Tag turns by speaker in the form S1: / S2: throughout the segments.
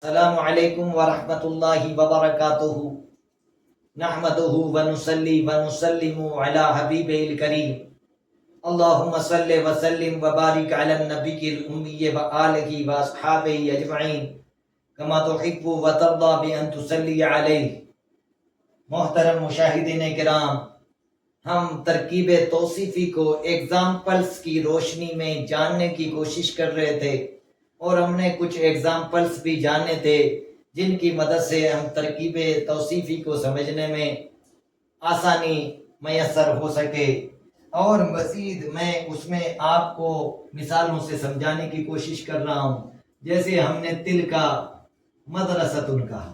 S1: السلام علیکم ورحمۃ اللہ وبرکاتہ نحمدہ ونصلی ونسلم علی حبیبہ الکریم اللہم صلی وسلم وبارک علی النبی الامی وآلہ واصحابہ اجمعین کما تحب وترضی بان تصلی علیہ۔ محترم مشاہدین کرام، ہم ترکیب توصیفی کو ایگزامپلس کی روشنی میں جاننے کی کوشش کر رہے تھے، اور ہم نے کچھ ایگزامپلس بھی جانے تھے جن کی مدد سے ہم ترکیب توصیفی کو سمجھنے میں آسانی میسر ہو سکے، اور مزید میں اس میں آپ کو مثالوں سے سمجھانے کی کوشش کر رہا ہوں۔ جیسے ہم نے تل کا مدرستن کہا،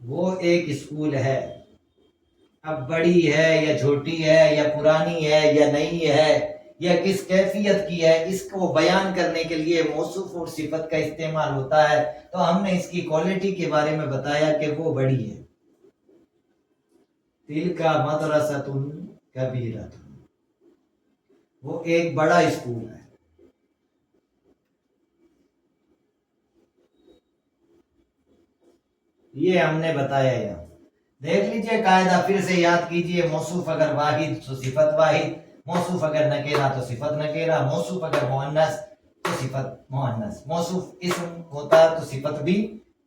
S1: وہ ایک اسکول ہے، اب بڑی ہے یا چھوٹی ہے یا پرانی ہے یا نئی ہے یا کس کیفیت کی ہے، اس کو بیان کرنے کے لیے موصوف اور صفت کا استعمال ہوتا ہے۔ تو ہم نے اس کی کوالٹی کے بارے میں بتایا کہ وہ بڑی ہے، تل کا مدرسۃ کبیرۃ، وہ ایک بڑا اسکول ہے۔ یہ ہم نے بتایا یہاں، دیکھ لیجئے قاعدہ پھر سے یاد کیجئے۔ موصوف اگر واحد تو صفت واحد، موصوف اگر نکیرہ تو صفت نکیرہ، موصوف اگر مؤنث تو صفت مؤنث، موصوف اسم ہوتا ہے تو صفت بھی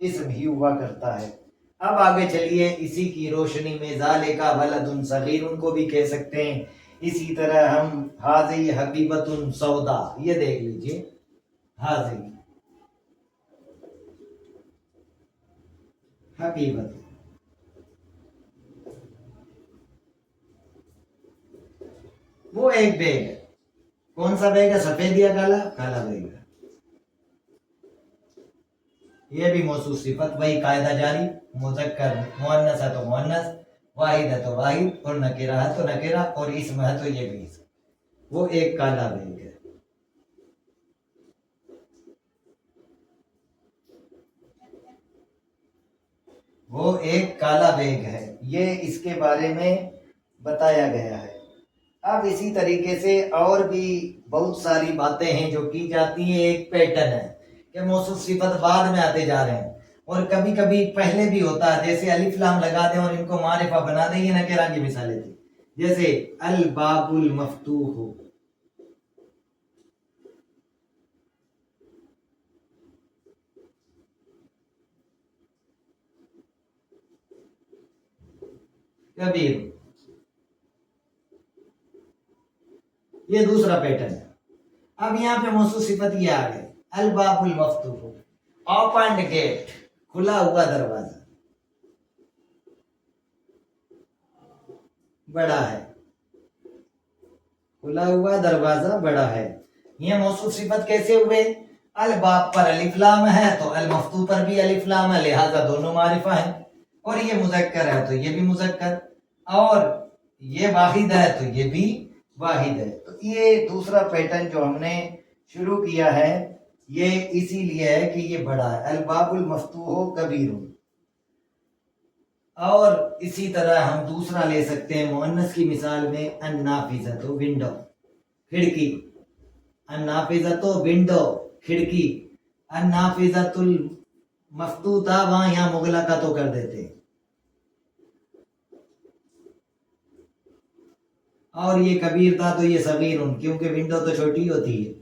S1: اسم ہی ہوا کرتا ہے۔ اب آگے چلیے، اسی کی روشنی میں ذالک ولد صغیر کو بھی کہہ سکتے ہیں۔ اسی طرح ہم حاذی حبیبۃ سودا، یہ دیکھ لیجئے، حاذی حبیبۃ، وہ ایک بیگ ہے۔ کون سا بیگ ہے؟ سفید یا کالا؟ کالا بیگ ہے۔ یہ بھی موصوف صفت، وہی قاعدہ جاری، مذکر مؤنث ہے تو مؤنث، واحد ہے تو واحد، اور نکرہ ہے تو نکرہ، اور اسم ہے تو یہ بھی اسم۔ وہ ایک کالا بیگ ہے۔ وہ ایک کالا بیگ ہے، یہ اس کے بارے میں بتایا گیا ہے۔ اب اسی طریقے سے اور بھی بہت ساری باتیں ہیں جو کی جاتی ہیں۔ ایک پیٹرن ہے کہ موصوف صفت بعد میں آتے جا رہے ہیں، اور کبھی کبھی پہلے بھی ہوتا ہے، جیسے الف لام لگا دیں اور ان کو معرفہ بنا دیں۔ یہ نکرہ کی مثالیں تھی، جیسے الباب المفتوح، کبیر، یہ دوسرا پیٹرن ہے۔ اب یہاں پہ موصوف صفت یہ آ گئی، الباب المفتوح، اوپنڈ گیٹ، کھلا ہوا دروازہ، بڑا ہے، کھلا ہوا دروازہ بڑا ہے۔ یہ موصوف صفت کیسے ہوئے؟ الباب پر الف لام ہے تو المفتوح پر بھی الف لام ہے، لہذا دونوں معرفہ ہیں، اور یہ مذکر ہے تو یہ بھی مذکر، اور یہ واحد ہے تو یہ بھی واحد ہے۔ تو یہ دوسرا پیٹرن جو ہم نے شروع کیا ہے، یہ اسی لیے ہے کہ یہ بڑا ہے، الباب المفتوح کبیر۔ اور اسی طرح ہم دوسرا لے سکتے ہیں مؤنث کی مثال میں، النافذۃ، ونڈو، کھڑکی، النافذۃ ونڈو، کھڑکی، النافذۃ المفتوحہ، وہاں یہاں مغلقہ تو کر دیتے ہیں۔ اور یہ کبیر تھا تو یہ صغیر، کیونکہ ونڈو تو چھوٹی ہوتی ہے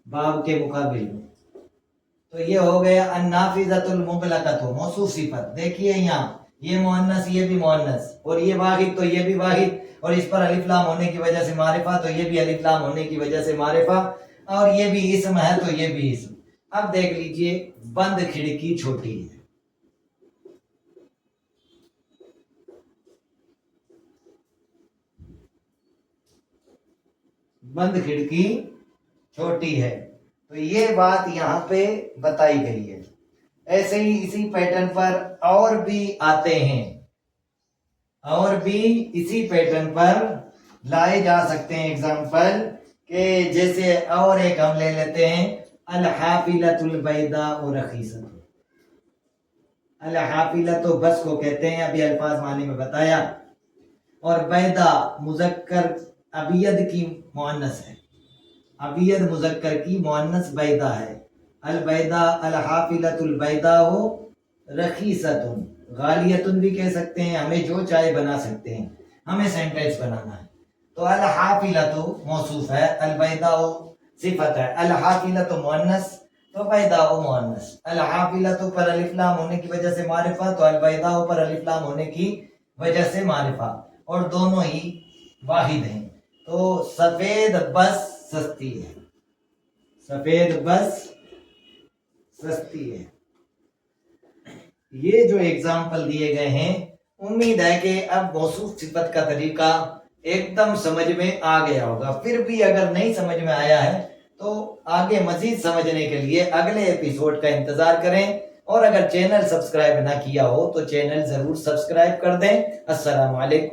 S1: باب کے مقابل میں۔ تو یہ ہو گیا النافذۃ المغلقۃ، موصوف صفت۔ دیکھیے یہاں یہ مؤنث، یہ بھی مؤنث، اور یہ واحد تو یہ بھی واحد، اور اس پر الف لام ہونے کی وجہ سے معرفہ، تو یہ بھی الف لام ہونے کی وجہ سے معرفہ، اور یہ بھی اسم ہے تو یہ بھی اسم۔ اب دیکھ لیجئے، بند کھڑکی چھوٹی ہے، بند کھڑکی چھوٹی ہے، تو یہ بات یہاں پہ بتائی گئی ہے۔ ایسے ہی اسی پیٹرن پر اور بھی آتے ہیں، اور بھی اسی پیٹرن پر لائے جا سکتے ہیں ایگزامپل، کہ جیسے اور ایک ہم لے لیتے ہیں، الحافلۃ البیضاء رخیصۃ۔ الحافلۃ بس کو کہتے ہیں، ابھی الفاظ معنی میں بتایا، اور بیضاء مذکر ابید کی مؤنث ہے، ابید مذکر کی مؤنث بیضاء ہے۔ البیدا الحافلۃ البیدا ہو رخیصۃ، غالیتن بھی کہہ سکتے ہیں، ہمیں جو چاہے بنا سکتے ہیں، ہمیں سینٹینس بنانا ہے. تو الحافلۃ موصوف ہے، البیدا صفت ہے، الحافلۃ مؤنث تو بیدا مؤنث. الحافلۃ پر الف لام ہونے کی وجہ سے معرفہ، تو البیدا پر الف لام ہونے کی وجہ سے معرفہ، اور دونوں ہی واحد ہیں. تو سفید بس سستی ہے، سفید بس سستی ہے. یہ جو ایگزامپل دیے گئے ہیں، امید ہے کہ اب موصوف صفت کا طریقہ ایک دم سمجھ میں آ گیا ہوگا. پھر بھی اگر نہیں سمجھ میں آیا ہے تو آگے مزید سمجھنے کے لیے اگلے ایپیسوڈ کا انتظار کریں، اور اگر چینل سبسکرائب نہ کیا ہو تو چینل ضرور سبسکرائب کر دیں. السلام علیکم.